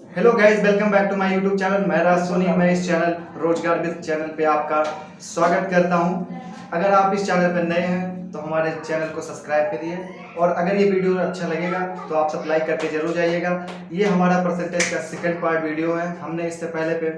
Hello guys, welcome back to my YouTube channel. मैं राज सोनी। मैं इस चैनल रोजगार विद चैनल पे आपका स्वागत करता हूं। अगर आप इस चैनल पर नए हैं तो हमारे चैनल को सब्सक्राइब करिए, और अगर ये वीडियो अच्छा लगेगा तो आप सब लाइक करके जरूर जाइएगा। ये हमारा परसेंटेज का सेकंड पार्ट वीडियो है। हमने इससे पहले पे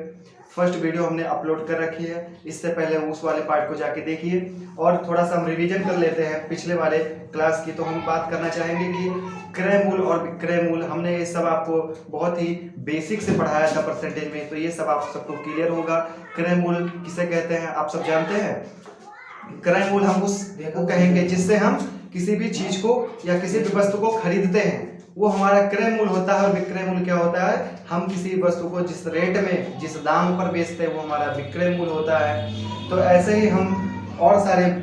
फर्स्ट वीडियो हमने अपलोड कर रखी है, इससे पहले उस वाले पार्ट को जाके देखिए। और थोड़ा सा हम रिवीजन कर लेते हैं पिछले वाले क्लास की। तो हम बात करना चाहेंगे कि क्रय मूल और विक्रय मूल, हमने ये सब आपको बहुत ही बेसिक से पढ़ाया था परसेंटेज में, तो ये सब आप सबको क्लियर होगा। क्रय मूल किसे कहते हैं आप सब जानते हैं? क्रय मूल हम उस को कहेंगे जिससे हम किसी भी चीज को या किसी भी वस्तु को खरीदते हैं, वो हमारा क्रय मूल होता है। और विक्रय मूल क्या होता है? हम किसी वस्तु को जिस रेट में, जिस दाम पर बेचते हैं, वो हमारा विक्रय मूल होता है। तो ऐसे ही हम और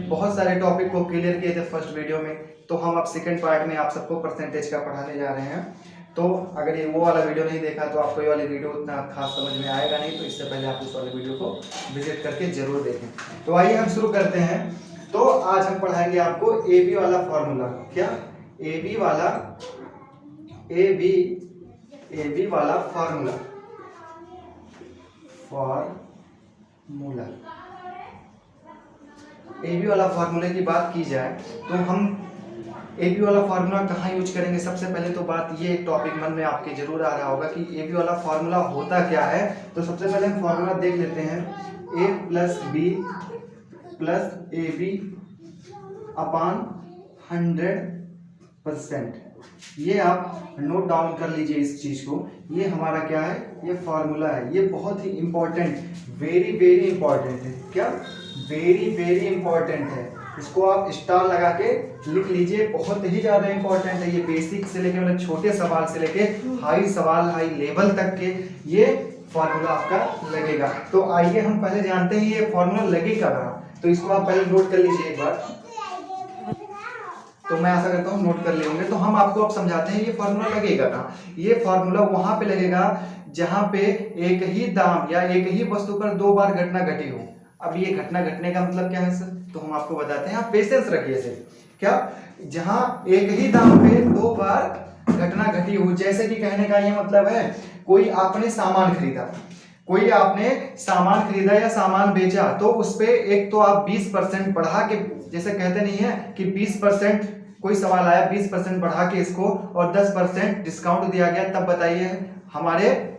बहुत सारे टॉपिक को क्लियर किए थे फर्स्ट वीडियो में। तो हम अब सेकंड पार्ट में आप सबको परसेंटेज का पढ़ाने जा रहे हैं। तो अगर ये वो वाला वीडियो नहीं देखा तो आपको ये वाली वीडियो उतना खास समझ में आएगा नहीं, तो इससे पहले आप उस वाले वीडियो को विजिट करके जरूर देखें। तो आइए हम शुरू करते हैं। तो आज हम पढ़ाएंगे आपको ए बी वाला फॉर्मूला। क्या? ए बी वाला फॉर्मूला। ए बी वाला फार्मूले की बात की जाए तो हम ए बी वाला फार्मूला कहाँ यूज करेंगे? सबसे पहले तो बात ये टॉपिक मन में आपके जरूर आ रहा होगा कि ए बी वाला फार्मूला होता क्या है। तो सबसे पहले हम फार्मूला देख लेते हैं। A plus B plus A B upon 100%। ये आप नोट डाउन कर लीजिए इस चीज को। ये हमारा क्या है? ये फार्मूला है। ये बहुत ही इंपॉर्टेंट, वेरी वेरी इंपॉर्टेंट है। क्या? वेरी वेरी इंपॉर्टेंट है। इसको आप स्टार लगा के लिख लीजिए, बहुत ही ज्यादा इंपॉर्टेंट है। ये बेसिक से लेके मतलब छोटे सवाल से लेके हाई सवाल, हाई लेवल तक के ये फार्मूला आपका लगेगा। तो आइए हम पहले जानते हैं ये फार्मूला लगेगा कहाँ। तो इसको आप पहले नोट कर लीजिए एक बार। तो मैं आशा करता हूँ नोट कर लिए होंगे। तो हम आपको अब समझाते हैं ये फार्मूला लगेगा कहाँ। ये फार्मूला वहां पे लगेगा जहां पे एक ही दाम या एक ही वस्तु पर दो बार घटना घटी हो। अब ये घटना घटने का मतलब क्या है सर? तो हम आपको बताते हैं, आप पेशेंस रखिए सर। क्या? जहां एक ही दाम पे दो बार घटना घटी हो। जैसे कि कहने का ये मतलब है, कोई आपने सामान खरीदा या सामान बेचा, तो उस पे एक तो आप 20% बढ़ा के, जैसे कहते नहीं है कि 20% कोई सवाल आया, 20% बढ़ा के इसको और 10% डिस्काउंट दिया गया, तब बताइए हमारे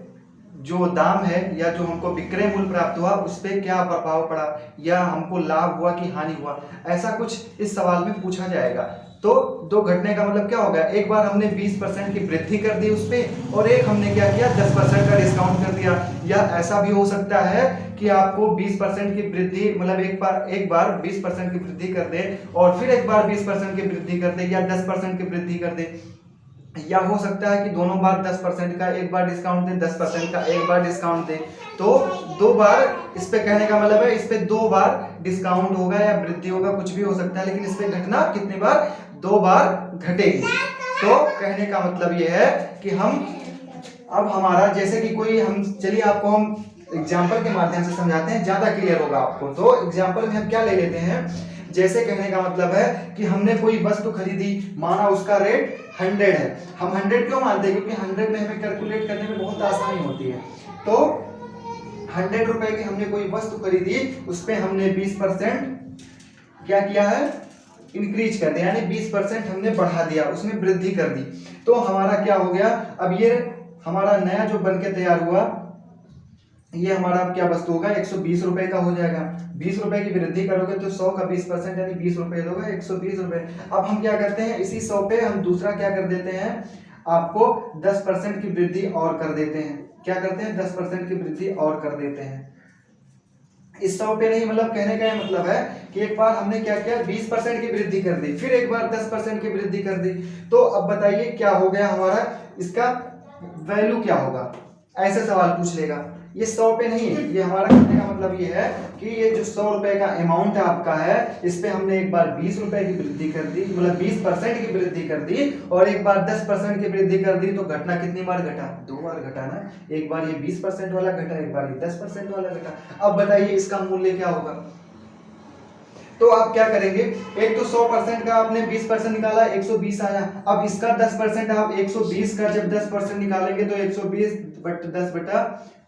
जो दाम है या जो हमको विक्रय मूल्य प्राप्त हुआ उस पर क्या प्रभाव पड़ा, या हमको लाभ हुआ कि हानि हुआ। ऐसा कुछ इस सवाल में पूछा जाएगा। तो दो घटने का मतलब क्या होगा? एक बार हमने 20% की वृद्धि कर दी उस पर, और एक हमने क्या किया, 10% का डिस्काउंट कर दिया। या ऐसा भी हो सकता है कि आपको 20% की वृद्धि, मतलब एक बार 20% की वृद्धि कर दे और फिर एक बार 20% की वृद्धि कर दे, या 10% की वृद्धि कर दे। या हो सकता है कि दोनों बार 10% का एक बार डिस्काउंट दे, 10% का एक बार डिस्काउंट दे। तो दो बार, इस पे कहने का मतलब है इस पे दो बार डिस्काउंट होगा या वृद्धि होगा, कुछ भी हो सकता है, लेकिन इस पे घटना कितनी बार? दो बार घटेगी। तो कहने का मतलब ये है कि हम अब हमारा, जैसे कि कोई हम, चलिए आपको हम एग्जाम्पल के माध्यम से समझाते हैं, ज्यादा क्लियर होगा आपको। तो एग्जाम्पल में हम क्या ले लेते हैं, जैसे कहने का मतलब है कि हमने कोई वस्तु खरीदी, माना उसका रेट 100 है। हम 100 क्यों मानते हैं? क्योंकि 100 में हमें कैलकुलेट करने में बहुत आसानी होती है। तो 100 रुपए की हमने कोई वस्तु खरीदी, उस पर हमने 20% क्या किया है? इंक्रीज कर दिया, यानी 20% हमने बढ़ा दिया, उसमें वृद्धि कर दी। तो हमारा क्या हो गया? अब ये हमारा नया जो बनके तैयार हुआ, ये हमारा क्या वस्तु होगा? 120 रुपए का हो जाएगा। 20 रुपए की वृद्धि करोगे तो 100 का 20% यानी 20 रुपए दोगे, 120 रुपए। अब हम क्या करते हैं, इसी 100 पे हम दूसरा क्या कर देते हैं, आपको 10% की वृद्धि और कर देते हैं। क्या करते हैं? 10% की वृद्धि और कर देते हैं। इस 100 पे नहीं, मतलब कहने का मतलब है कि एक बार हमने क्या किया, 20% की वृद्धि कर दी, फिर एक बार 10% की वृद्धि कर दी। तो अब बताइए क्या हो गया हमारा, इसका वैल्यू क्या होगा? ऐसे सवाल पूछ लेगा। ये 100 पे नहीं, ये हमारा कहने का मतलब ये है कि ये जो 100 रुपए का अमाउंट आपका है, इस पे हमने एक बार 20 रुपए की वृद्धि कर दी, मतलब 20% की वृद्धि कर दी, और एक बार 10% की वृद्धि कर दी। तो घटना कितनी बार घटा? दो बार घटा ना। एक बार ये 20% वाला घटा, एक बार ये 10% वाला घटा। अब बताइए इसका मूल्य क्या होगा? तो आप क्या करेंगे, एक तो 100% का आपने 20% निकाला 120 आया, अब इसका 10% आप 120 का जब 10% निकालेंगे तो 120 बट 10 बटा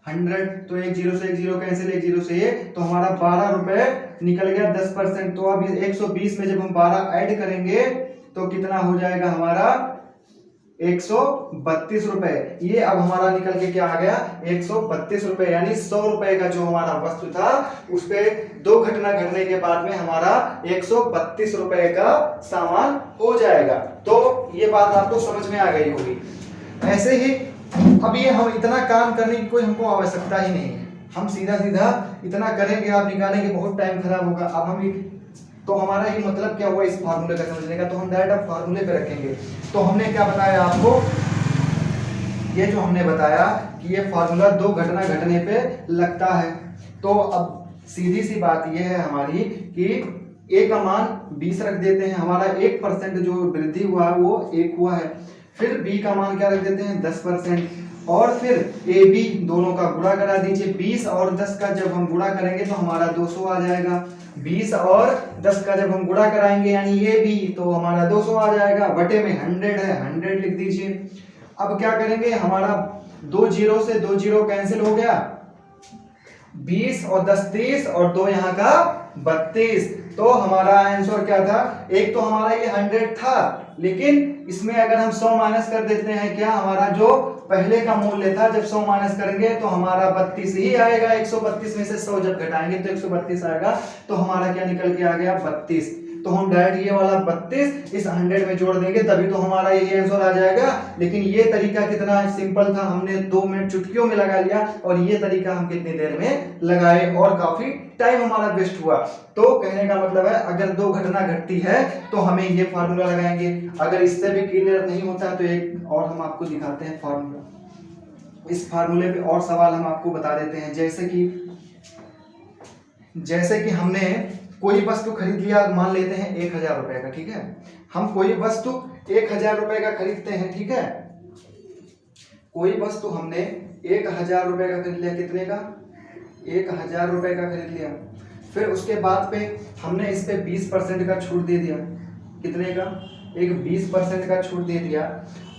100, तो एक जीरो से एक जीरो कैंसिल, एक जीरो से ये, तो हमारा 12 रुपए निकल गया 10%। तो अब 120 में जब हम 12 ऐड करेंगे तो कितना हो जाएगा हमारा 132 रुपए। ये अब हमारा निकल के क्या आ गया 132 रुपए, यानी 100 रुपए का जो हमारा वस्तु था उस पे 2 घटना घटने के बाद में हमारा 132 रुपए का सामान हो जाएगा। तो ये बात आपको समझ में आ गई होगी। ऐसे ही अब ये हम इतना काम करने की कोई हमको आवश्यकता ही नहीं है, हम सीधा सीधा इतना करेंगे, आप निकालेंगे बहुत टाइम खराब होगा। अब हम तो हमारा ये मतलब क्या हुआ इस फार्मूले का समझने का, तो हम डायरेक्ट अब फार्मूले पे रखेंगे। तो हमने क्या बताया आपको, ये जो हमने बताया कि ये फार्मूला 2 घटना घटने पे लगता है। तो अब सीधी सी बात ये है हमारी कि a का मान 20 रख देते हैं, हमारा 1% जो वृद्धि हुआ है वो 1 हुआ है। फिर b का मान क्या रख देते हैं 10%, और फिर ए बी दोनों का गुणा करा दीजिए। 20 और 10 का जब हम गुणा करेंगे तो हमारा 200 आ जाएगा। 20 और 10 का जब हम गुणा कराएंगे यानी ये भी, तो हमारा 200 आ जाएगा। बटे में 100 है, 100 लिख दीजिए। अब क्या करेंगे, हमारा 2 जीरो से 2 जीरो कैंसिल हो गया, 20 और 10 30 और 2 यहाँ का 32। तो हमारा आंसर क्या था, एक तो हमारा ये 100 था, लेकिन इसमें अगर हम 100 माइनस कर देते हैं, क्या हमारा जो पहले का मूल्य था जब 100 माइनस करेंगे तो हमारा 32 ही आएगा। 132 में से 100 जब घटाएंगे तो 132 आएगा। तो हमारा क्या निकल के आ गया 32। तो हम डायरेक्ट ये वाला 32 इस 100 में जोड़ देंगे तभी तो हमारा ये आंसर आ जाएगा। लेकिन ये तरीका कितना सिंपल था, हमने 2 मिनट चुटकियों में लगा लिया, और ये तरीका हम कितनी देर में लगाए और काफी टाइम हमारा वेस्ट हुआ। तो कहने का मतलब है अगर 2 घटना घटती है तो हमें ये फार्मूला लगाएंगे। अगर इससे भी क्लियर नहीं होता तो एक और हम आपको दिखाते हैं फार्मूला। इस फार्मूले पे और सवाल हम आपको बता देते हैं, जैसे कि हमने कोई वस्तु खरीद लिया, मान लेते हैं 1000 रुपए का, ठीक है। हम कोई वस्तु 1000 रुपए का खरीदते हैं, ठीक है। कोई वस्तु हमने 1000 रुपए का खरीद लिया, कितने का 1000 रुपए का खरीद लिया। फिर उसके बाद पे हमने इस पे 20% का छूट दे दिया, कितने का, एक 20% का छूट दे दिया।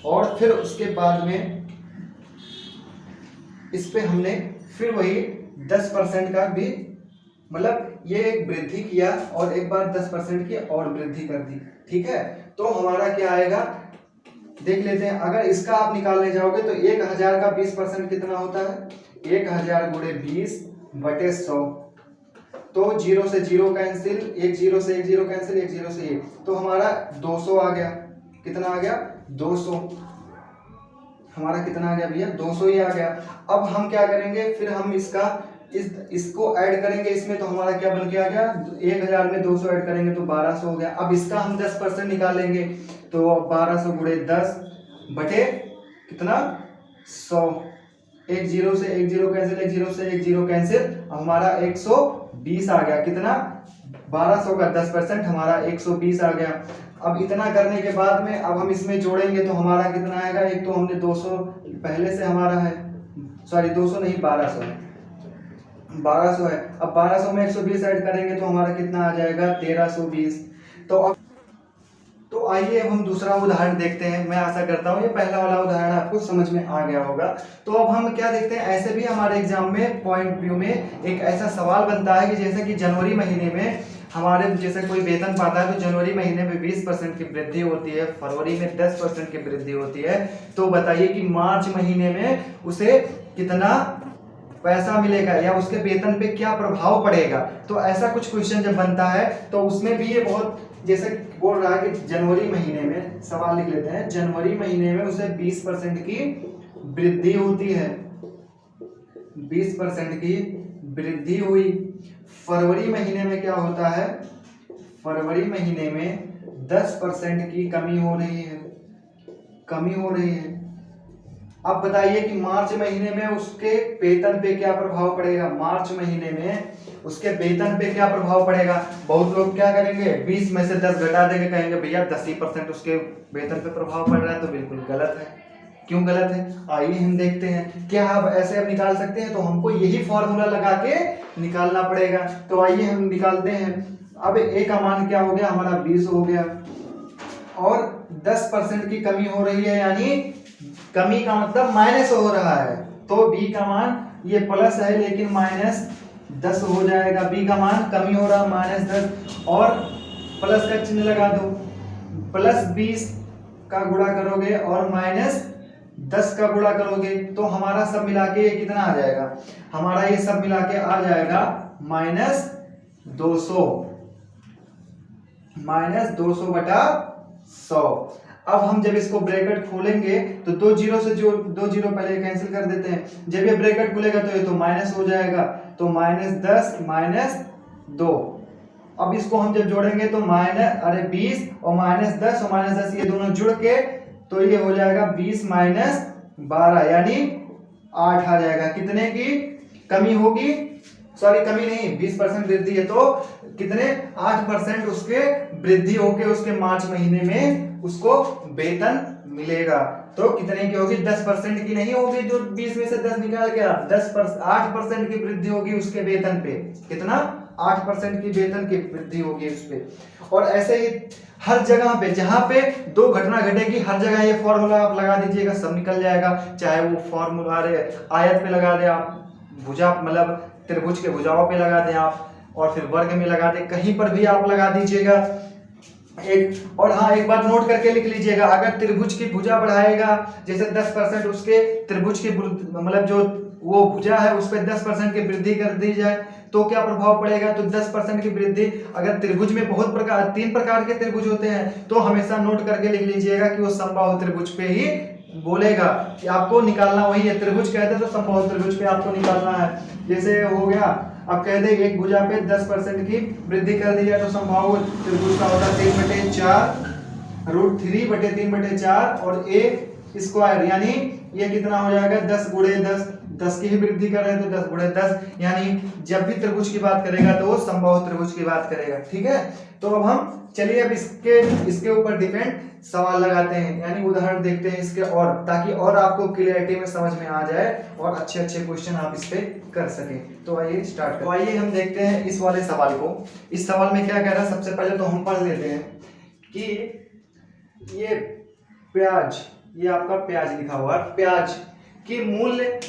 और फिर उसके बाद में इस पे हमने फिर वही 10% का भी, मतलब ये एक वृद्धि किया और एक बार 10% की और वृद्धि कर दी, ठीक है। तो हमारा क्या आएगा देख लेते हैं। अगर इसका आप निकालने जाओगे तो 1000 का 20% कितना होता है, 1000 गुणे 20 बटे 100। तो 0 से 0 कैंसिल, 1 0 से 1 0 कैंसिल, 1 0 से 1, तो हमारा 200 आ गया। कितना आ गया 200, हमारा कितना आ गया भैया 200 ही आ गया। अब हम क्या करेंगे, फिर हम इसको ऐड करेंगे इसमें, तो हमारा क्या बन के आ गया 1000 में 200 ऐड करेंगे तो 1200 हो गया। अब इसका हम 10% निकालेंगे तो 1200 गुणे 10 बटे कितना 100। 1 0 से 1 0 कैंसिल, 1 0 से 1 0 कैंसिल, हमारा 120 आ गया। कितना 1200 का 10% हमारा 120 आ गया। अब इतना करने के बाद में अब हम इसमें जोड़ेंगे तो हमारा कितना आएगा, एक तो हमने 200 पहले से हमारा है, सॉरी 200 नहीं 1200 है, 1200 है। अब 1200 में 120 ऐड करेंगे तो हमारा कितना आ जाएगा 1320। तो आइए अब हम दूसरा उदाहरण देखते हैं। मैं आशा करता हूँ ये पहला वाला उदाहरण आपको समझ में आ गया होगा। तो अब हम क्या देखते हैं, ऐसे भी हमारे एग्जाम में पॉइंट व्यू में एक ऐसा सवाल बनता है कि जैसे कि जनवरी महीने में हमारे जैसे कोई वेतन पाता है तो जनवरी महीने में 20% की वृद्धि होती है, फरवरी में 10% की वृद्धि होती है। तो बताइए कि मार्च महीने में उसे कितना पैसा मिलेगा या उसके वेतन पे क्या प्रभाव पड़ेगा। तो ऐसा कुछ क्वेश्चन जब बनता है तो उसमें भी ये बहुत जैसे बोल रहा है कि जनवरी महीने में, सवाल लिख लेते हैं, जनवरी महीने में उसे 20% की वृद्धि होती है, 20% की वृद्धि हुई। फरवरी महीने में क्या होता है, फरवरी महीने में 10% की कमी हो रही है, कमी हो रही है। अब बताइए कि मार्च महीने में उसके वेतन पे क्या प्रभाव पड़ेगा, मार्च महीने में उसके वेतन पे क्या प्रभाव पड़ेगा। बहुत लोग क्या करेंगे 20 में से 10 घटा देंगे, कहेंगे भैया 10% उसके वेतन पे प्रभाव पड़ रहा है। तो बिल्कुल गलत है। क्यों गलत है, आइए हम देखते हैं। क्या आप ऐसे अब निकाल सकते हैं, तो हमको यही फॉर्मूला लगा के निकालना पड़ेगा। तो आइए हम निकालते हैं। अब ए का मान क्या हो गया हमारा 20 हो गया, और 10% की कमी हो रही है, यानी कमी का मतलब माइनस हो रहा है, तो बी का मान ये प्लस है लेकिन -10 हो जाएगा। बी का मान कमी हो रहा -10 और प्लस का चिन्ह लगा दो, +20 का गुणा करोगे और -10 का गुणा करोगे तो हमारा सब मिला के ये कितना आ जाएगा, हमारा ये सब मिला के आ जाएगा -200 -200/100। अब हम जब इसको ब्रैकेट खोलेंगे तो दो जीरो पहले कैंसिल कर देते हैं, जब ये ब्रैकेट खुलेगा तो ये तो माइनस हो जाएगा, तो -10 -2। अब इसको हम जब जोड़ेंगे तो 20 और -10 और -10 ये दोनों जुड़ के तो ये हो जाएगा 20 -12 यानी 8 आ जाएगा। कितने की कमी होगी, सॉरी कमी नहीं, 20% वृद्धि है तो कितने 8% उसके वृद्धि होके उसके मार्च महीने में उसको वेतन मिलेगा। तो कितने की होगी, 10% की नहीं होगी, जो 20 में से 10 निकाल के 8% की वृद्धि होगी उसके वेतन पे। कितना 8% की वेतन की वृद्धि होगी उस पे। और ऐसे ही हर जगह पे जहां पे दो घटना घटेगी हर जगह ये फॉर्मूला आप लगा दीजिएगा, सब निकल जाएगा। चाहे वो फॉर्मूला आयत पे लगा दे आप, भुजा मतलब त्रिभुज के भुजाओं पे लगा दें आप, और फिर वर्ग में लगा दें, कहीं पर भी आप लगा दीजिएगा। एक और हाँ, एक बात नोट करके लिख लीजिएगा, अगर त्रिभुज की भुजा बढ़ाएगा जैसे 10% उसके त्रिभुज की मतलब जो वो भुजा है उस पर 10% की वृद्धि कर दी जाए तो क्या प्रभाव पड़ेगा, तो 10% की वृद्धि। अगर त्रिभुज में बहुत प्रकार 3 प्रकार के त्रिभुज होते हैं तो हमेशा नोट करके लिख लीजिएगा कि वो समबाहु त्रिभुज पे ही बोलेगा, कि आपको निकालना वही है। त्रिभुज कहते हैं तो समबाहु त्रिभुज पे आपको निकालना है। जैसे हो गया, अब कह दे एक भुजा पे 10% की वृद्धि कर दी जाए तो समबाहु त्रिभुज का होता है 3/4 √3/3/4 और a स्क्वायर, यानी ये कितना हो जाएगा 10 × 10 की ही वृद्धि कर रहे हैं तो 10 × 10, यानी जब भी त्रिभुज की बात करेगा तो वो समबाहु त्रिभुज की बात करेगा। ठीक है, तो अब हम चलिए अब इसके ऊपर डिपेंड सवाल लगाते हैं, यानी उदाहरण देखते हैं इसके, और ताकि और आपको क्लियरिटी में समझ में आ जाए और अच्छे अच्छे क्वेश्चन आप इस पे कर सके। तो आइए स्टार्ट करें। तो आइए हम देखते हैं इस वाले सवाल को। इस सवाल में क्या कह रहा है, सबसे पहले तो हम पढ़ लेते हैं कि ये प्याज, ये आपका प्याज लिखा हुआ है, प्याज के मूल्य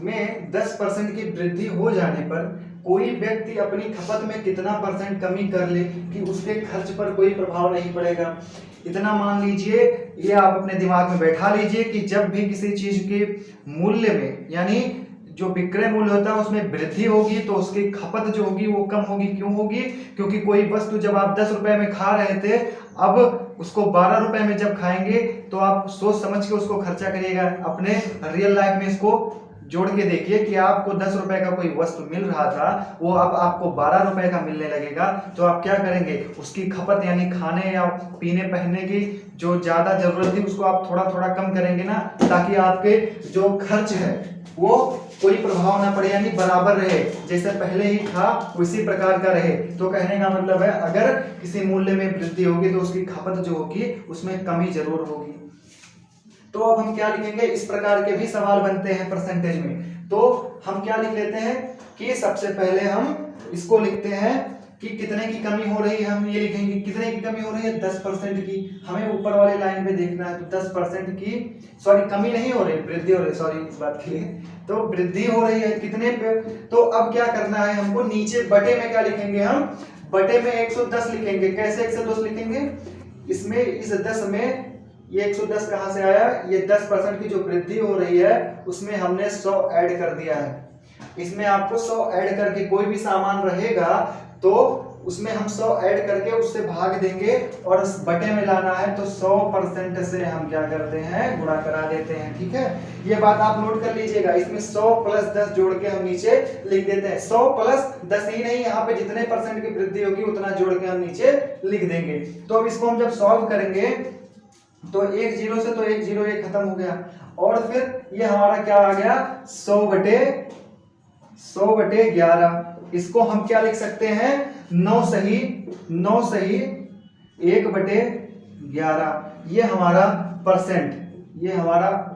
में 10% की वृद्धि हो जाने पर कोई व्यक्ति अपनी खपत में कितना % कमी कर ले कि उसके खर्च पर कोई प्रभाव नहीं पड़ेगा। इतना मान लीजिए, ये आप अपने दिमाग में बैठा लीजिए कि जब भी किसी चीज के मूल्य में, यानी जो विक्रय मूल्य होता है उसमें वृद्धि होगी तो उसकी खपत जो होगी वो कम होगी। क्यों होगी, क्योंकि कोई वस्तु जब आप 10 रुपए में खा रहे थे, अब उसको 12 रुपए में जब खाएंगे तो आप सोच समझ के उसको खर्चा करिएगा। अपने रियल लाइफ में इसको जोड़ के देखिए कि आपको 10 रुपए का कोई वस्तु मिल रहा था, वो अब आपको 12 रुपए का मिलने लगेगा, तो आप क्या करेंगे, उसकी खपत यानी खाने या पीने पहनने की जो ज्यादा जरूरत थी उसको आप थोड़ा थोड़ा कम करेंगे ना, ताकि आपके जो खर्च है वो कोई प्रभाव ना पड़े, यानी बराबर रहे, जैसे पहले ही था उसी प्रकार का रहे। तो कहने का मतलब है अगर किसी मूल्य में वृद्धि होगी तो उसकी खपत जो होगी उसमें कमी जरूर होगी। तो अब हम क्या लिखेंगे, इस प्रकार के भी सवाल बनते हैं परसेंटेज में। तो हम क्या लिख लेते हैं कि सबसे पहले हम इसको लिखते हैं कि कितने की कमी हो रही है, हम ये लिखेंगे कितने की कमी हो रही है, 10% की। हमें ऊपर वाले लाइन पे देखना है, तो 10% की, सॉरी कमी नहीं हो रही, वृद्धि हो रही, सॉरी इस बात के लिए, तो वृद्धि हो रही है कितने पे। तो अब क्या करना है हमको, नीचे बटे में क्या लिखेंगे, हम बटे में 110 लिखेंगे। कैसे 110 लिखेंगे, इसमें इस 10 में ये 110 कहां से आया, ये 10% की जो वृद्धि हो रही है उसमें हमने 100 ऐड कर दिया है। इसमें आपको 100 ऐड करके कोई भी सामान रहेगा तो उसमें हम 100 ऐड करके उससे भाग देंगे और उस बटे में लाना है तो 100% से हम क्या करते हैं, गुणा करा देते हैं। ठीक है, ये बात आप नोट कर लीजिएगा। इसमें 100 + 10 जोड़ के हम नीचे लिख देते हैं। 100 + 10 ही नहीं, यहाँ पे जितने % की वृद्धि होगी उतना जोड़ के हम नीचे लिख देंगे। तो अब इसको हम जब सॉल्व करेंगे तो 1 0 से तो 1 0 1 खत्म हो गया, और फिर ये हमारा क्या आ गया, 100/11। इसको हम क्या लिख सकते हैं, 9 सही 1/11। ये हमारा %, ये हमारा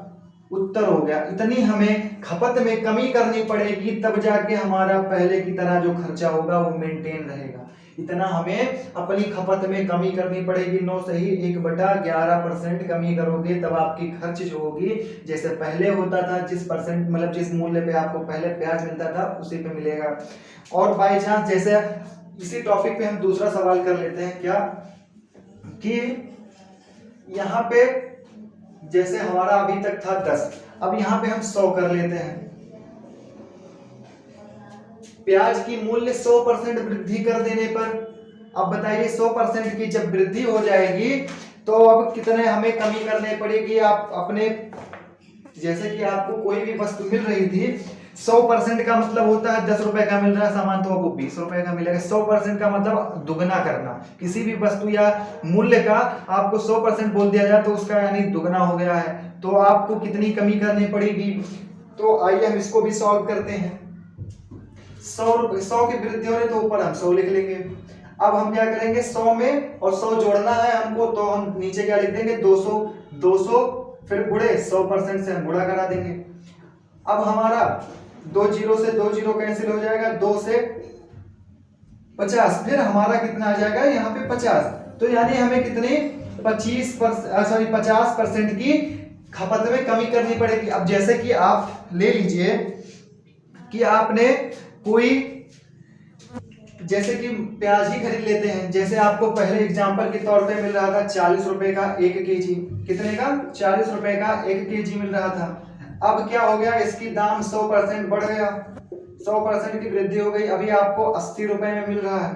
उत्तर हो गया। इतनी हमें खपत में कमी करनी पड़ेगी तब जाके हमारा पहले की तरह जो खर्चा होगा वो मेंटेन रहेगा। इतना हमें अपनी खपत में कमी करनी पड़ेगी। 9 से ही 1/11% कमी करोगे तब आपकी खर्च जो होगी जैसे पहले होता था, जिस परसेंट मतलब जिस मूल्य पे आपको पहले ब्याज मिलता था उसी पे मिलेगा। और बाई चांस जैसे इसी टॉपिक पे हम दूसरा सवाल कर लेते हैं क्या कि यहाँ पे जैसे हमारा अभी तक था 10, अब यहाँ पे हम 100 कर लेते हैं। ब्याज की मूल्य 100% वृद्धि कर देने पर अब बताइए 100% की जब वृद्धि हो जाएगी तो अब कितने हमें कमी करने पड़ेगी। आप अपने जैसे कि आपको कोई भी वस्तु मिल रही थी 100% का मतलब होता है 10 रुपए का मिल रहा है सामान तो आपको 20 रुपए का मिलेगा। 100% का मतलब दुगना करना, किसी भी वस्तु या मूल्य का आपको 100% बोल दिया जाए तो उसका यानी दुगना हो गया है, तो आपको कितनी कमी करनी पड़ेगी। तो आइए हम इसको भी सॉल्व करते हैं। 100 की वृद्धि हो रही तो ऊपर हम 100 लिख लेंगे। अब हम क्या करेंगे 100 में और 100 जोड़ना है हमको, तो हम नीचे क्या लिख देंगे 200 फिर गुणे 100% से हम गुणा करा देंगे। अब हमारा 2 जीरो से 2 जीरो कैंसिल हो जाएगा, 2 से 50, फिर हमारा कितना आ जाएगा यहाँ पे 50, तो यानी हमें कितनी 50% की खपत में कमी करनी पड़ेगी। अब जैसे कि आप ले लीजिए कि आपने कोई जैसे कि प्याज ही खरीद लेते हैं, जैसे आपको पहले एग्जांपल के तौर पे मिल रहा था 40 रुपए का 1 केजी, कितने का 40 रुपए का 1 केजी मिल रहा था। अब क्या हो गया, इसकी दाम 100% बढ़ गया, 100% की वृद्धि हो गई। अभी आपको 80 रुपए में मिल रहा है,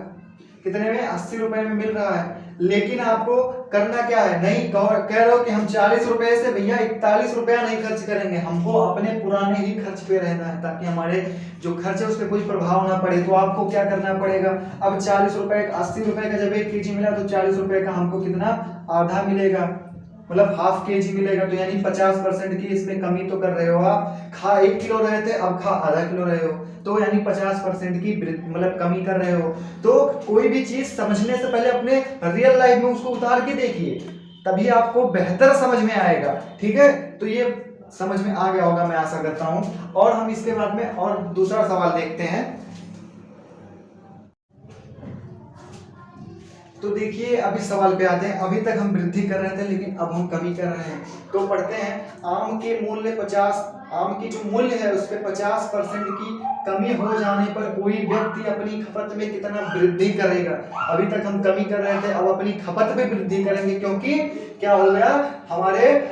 कितने में 80 रुपए में मिल रहा है। लेकिन आपको करना क्या है, नहीं कह रहे हो कि हम 40 रुपए से भैया 41 रुपया नहीं खर्च करेंगे, हमको अपने पुराने ही खर्च पे रहना है ताकि हमारे जो खर्च है उस पर कोई प्रभाव ना पड़े। तो आपको क्या करना पड़ेगा, अब 40 रुपए 80 रुपए का जब 1 केजी मिला तो 40 रुपए का हमको कितना आधा मिलेगा, मतलब हाफ केजी मिलेगा। तो यानी 50% की इसमें कमी तो कर रहे हो आप। खा 1 किलो रहे थे अब खा आधा किलो रहे हो, तो यानी 50% की मतलब कमी कर रहे हो। तो कोई भी चीज समझने से पहले अपने रियल लाइफ में उसको उतार के देखिए, तभी आपको बेहतर समझ में आएगा। ठीक है, तो ये समझ में आ गया होगा मैं आशा करता हूं। और हम इसके बाद में और दूसरा सवाल देखते हैं। तो देखिए अभी सवाल पे आते हैं। अभी तक हम वृद्धि कर रहे थे लेकिन अब हम कमी कर रहे हैं। तो पढ़ते हैं, आम के मूल्य 50, आम की जो मूल्य है उस पे 50% की कमी हो जाने पर कोई व्यक्ति अपनी खपत में कितना वृद्धि करेगा। अभी तक हम कमी कर रहे थे, अब अपनी खपत में वृद्धि करेंगे, क्योंकि क्या हो गया, हमारे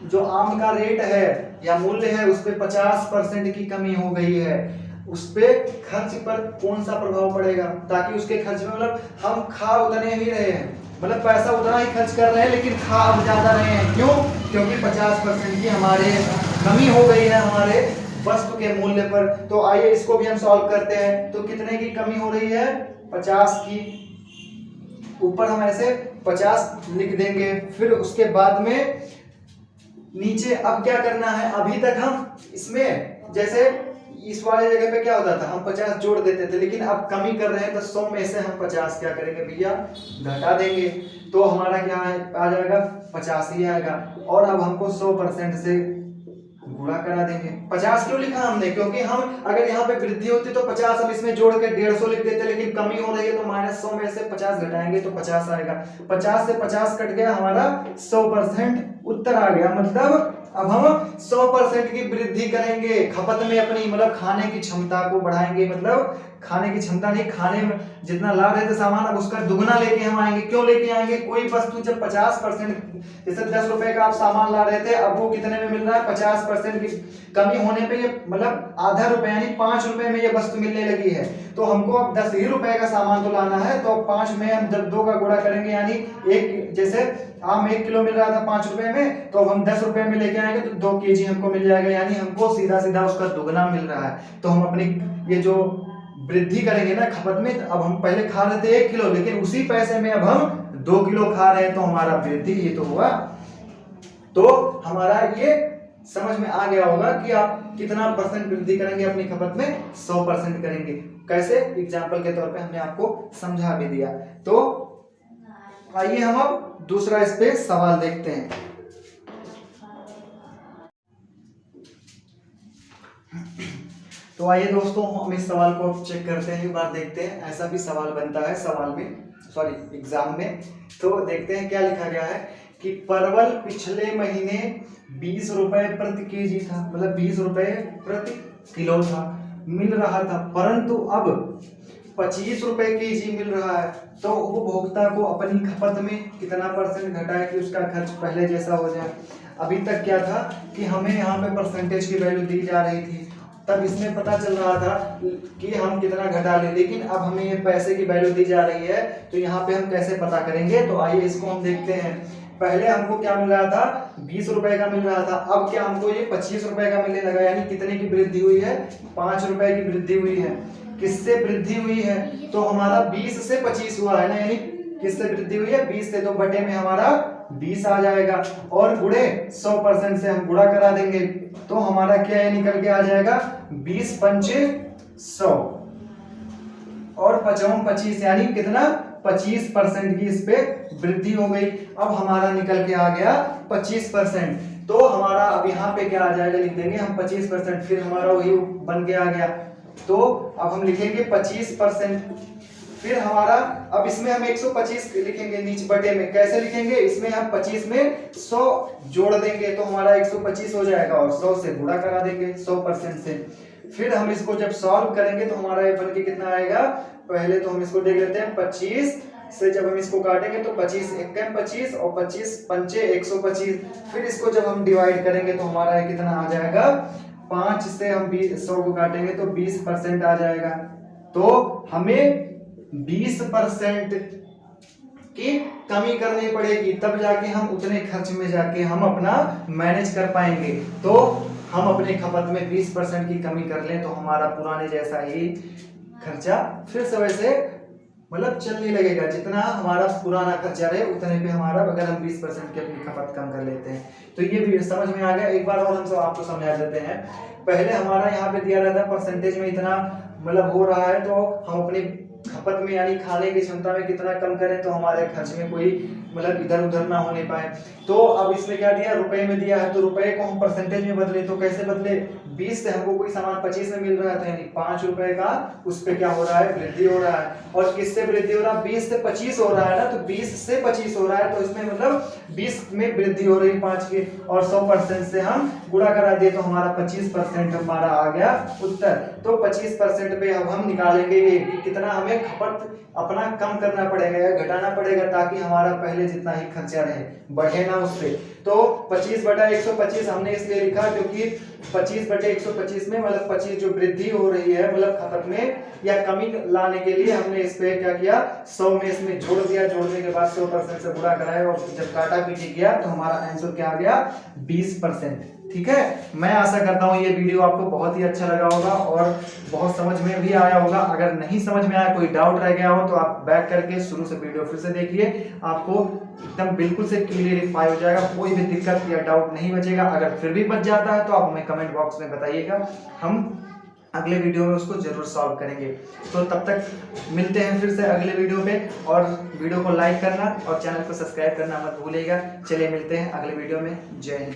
जो आम का रेट है या मूल्य है उस पे 50% की कमी हो गई है। उस पे खर्च पर कौन सा प्रभाव पड़ेगा, ताकि उसके खर्च में मतलब हम खा उतने ही रहे हैं, मतलब पैसा उतना ही खर्च कर रहे हैं लेकिन खा अब ज्यादा रहे हैं। क्यों, क्योंकि 50% की हमारे कमी हो गई है हमारे वस्तु के मूल्य पर। तो आइए इसको भी हम सॉल्व करते हैं। तो कितने की कमी हो रही है, 50 की, ऊपर हम ऐसे 50 लिख देंगे। फिर उसके बाद में नीचे अब क्या करना है, अभी तक हम इसमें जैसे इस वाले जगह पे क्या होता था, हम 50 जोड़ देते थे, लेकिन अब कमी कर रहे हैं तो 100 में से हम 50 क्या करेंगे भैया, घटा देंगे। तो हमारा क्या आ जाएगा, 50 ही आएगा। और अब हमको 100% से गुणा करा देंगे। 50 क्यों लिखा हमने, क्योंकि हम अगर यहाँ पे वृद्धि होती तो 50 हम इसमें जोड़ के 150 लिख देते, लेकिन कमी हो रही है तो -100 में से 50 घटाएंगे तो 50 आएगा। 50 से 50 कट गया, हमारा 100% उत्तर आ गया। मतलब अब हम 100% की वृद्धि करेंगे खपत में अपनी, मतलब खाने की क्षमता को बढ़ाएंगे। मतलब खाने की क्षमता नहीं, खाने में जितना ला रहे थे सामान अब उसका दुगना लेके हम आएंगे। क्यों लेके आएंगे, कोई वस्तु जब 50%, जैसे 10 रुपए का आप सामान ला रहे थे अब वो कितने में मिल रहा है, 50% की कमी होने पे ये मतलब आधा रुपए यानी 5 रुपए में ये वस्तु मिलने लगी है। तो हमको अब 10 ही रुपए का सामान तो लाना है, तो 5 में हम जब 2 का गुणा करेंगे यानी एक, जैसे आम 1 किलो मिल रहा था 5 रुपए में, तो अब हम 10 रुपए में लेके आएंगे तो 2 केजी हमको मिल जाएगा, यानी हमको सीधा सीधा उसका दुगना मिल रहा है। तो हम अपनी ये जो वृद्धि करेंगे ना खपत में, तो अब हम पहले खा रहे थे 1 किलो, लेकिन उसी पैसे में अब हम 2 किलो खा रहे हैं, तो हमारा वृद्धि ये तो हुआ। तो हमारा ये समझ में आ गया होगा कि आप कितना % वृद्धि करेंगे अपनी खपत में, 100% करेंगे। कैसे, एग्जाम्पल के तौर पे हमने आपको समझा भी दिया। तो आइए हम अब दूसरा इस पे सवाल देखते हैं। तो आइए दोस्तों हम इस सवाल को चेक करते हैं, एक बार देखते हैं। ऐसा भी सवाल बनता है सवाल में, सॉरी एग्जाम में। तो देखते हैं क्या लिखा गया है कि परवल पिछले महीने 20 रुपए प्रति केजी था, मतलब 20 रुपए प्रति किलो था, मिल रहा था, परंतु अब 25 रुपए केजी मिल रहा है। तो उपभोक्ता को अपनी खपत में कितना परसेंट घटाए कि उसका खर्च पहले जैसा हो जाए। अभी तक क्या था कि हमें यहाँ पे परसेंटेज की वैल्यू दी जा रही थी, तब इसमें पता चल रहा था कि हम कितना घटा लें, लेकिन अब हमें ये पैसे की वैल्यू दी जा रही है, तो यहाँ पे हम कैसे पता करेंगे। तो आइए इसको हम देखते हैं। पहले हमको क्या मिल रहा था, 20 रुपए का मिल रहा था, अब क्या हमको ये 25 रुपए का मिलने लगा, यानी कितने की वृद्धि हुई है, 5 रुपए की वृद्धि हुई है। किससे वृद्धि हुई है, तो हमारा 20 से 25 हुआ है ना, यानी किससे वृद्धि हुई है, 20 से, तो बटे में हमारा 20 आ जाएगा, और गुणे 100% से हम गुणा करा देंगे, तो हमारा क्या है निकल के आ जाएगा 20 पंचे 100 और 55 25, यानी कितना 25% की इस पे वृद्धि हो गई। अब हमारा निकल के आ गया 25%। तो हमारा अब यहाँ पे क्या आ जाएगा, लिख देंगे हम 25%, फिर हमारा वही बन के आ गया। तो अब हम लिखेंगे 25%, फिर हमारा अब इसमें हम 125 लिखेंगे नीचे बटे में। कैसे लिखेंगे, इसमें हम 25 में 100 जोड़ देंगे तो हमारा 125 हो जाएगा, और 100 से गुणा करा देंगे 100% से। फिर हम इसको जब सॉल्व करेंगे तो हमारा ये बन के कितना आएगा, पहले तो हम इसको देख लेते हैं। 25 से जब हम इसको काटेंगे तो 25 एकम 25 और 25 पंचे 125। फिर इसको जब हम डिवाइड करेंगे तो हमारा ये कितना आ जाएगा, 5 से हम 100 को काटेंगे तो 20% आ जाएगा। तो हमें 20% की कमी करनी पड़ेगी, तब जाके हम उतने खर्च में जाके हम अपना मैनेज कर पाएंगे। तो हम अपने खपत में 20% की कमी कर लें तो हमारा पुराने जैसा ही खर्चा फिर से वैसे मतलब चलने लगेगा, जितना हमारा पुराना खर्चा रहे उतने पे हमारा, अगर हम 20% की अपनी खपत कम कर लेते हैं। तो ये भी समझ में आ गया। एक बार और हम सब आपको समझा देते हैं। पहले हमारा यहाँ पे दिया रहता है परसेंटेज में इतना मतलब हो रहा है, तो हम अपनी खपत में यानी खाने की क्षमता में कितना कम करें तो हमारे खर्च में कोई मतलब इधर उधर ना होने पाए। तो अब इसमें क्या दिया, रुपए में दिया है, तो रुपए को हम परसेंटेज में बदले, तो कैसे बदले, 20 से हमको कोई सामान 25 में मिल रहा था, यानी 5 रुपए का उस पे क्या हो रहा है, वृद्धि हो रहा है। और किससे वृद्धि हो रहा है, 20 से 25 हो रहा है ना, तो 20 से 25 हो रहा है, तो इसमें मतलब 20 में वृद्धि हो रही 5 की, और 100% से हम गुणा करा दिए तो हमारा 25% हमारा आ गया उत्तर। तो 25% पे अब हम निकालेंगे ये कितना हमें खपत अपना कम करना पड़ेगा या घटाना पड़ेगा, ताकि हमारा पहले जितना ही खर्चा रहे बढ़े ना उससे। तो 25/125 हमने इसलिए लिखा क्योंकि 25/125 में मतलब 25 जो वृद्धि हो रही है मतलब खपत में या कमी लाने के लिए हमने इस पे क्या किया, 100 में इसमें जोड़ दिया, जोड़ने के बाद 100% से गुणा कराया, और जब काटा पीटी किया तो हमारा आंसर क्या आ गया, 20%। ठीक है, मैं आशा करता हूँ ये वीडियो आपको बहुत ही अच्छा लगा होगा और बहुत समझ में भी आया होगा। अगर नहीं समझ में आया, कोई डाउट रह गया हो, तो आप बैक करके शुरू से वीडियो फिर से देखिए, आपको एकदम बिल्कुल से क्लियरिफाई हो जाएगा, कोई भी दिक्कत या डाउट नहीं बचेगा। अगर फिर भी बच जाता है तो आप हमें कमेंट बॉक्स में बताइएगा, हम अगले वीडियो में उसको जरूर सॉल्व करेंगे। तो तब तक मिलते हैं फिर से अगले वीडियो पे, और वीडियो को लाइक करना और चैनल को सब्सक्राइब करना मत भूलिएगा। चलिए मिलते हैं अगले वीडियो में। जय हिंद।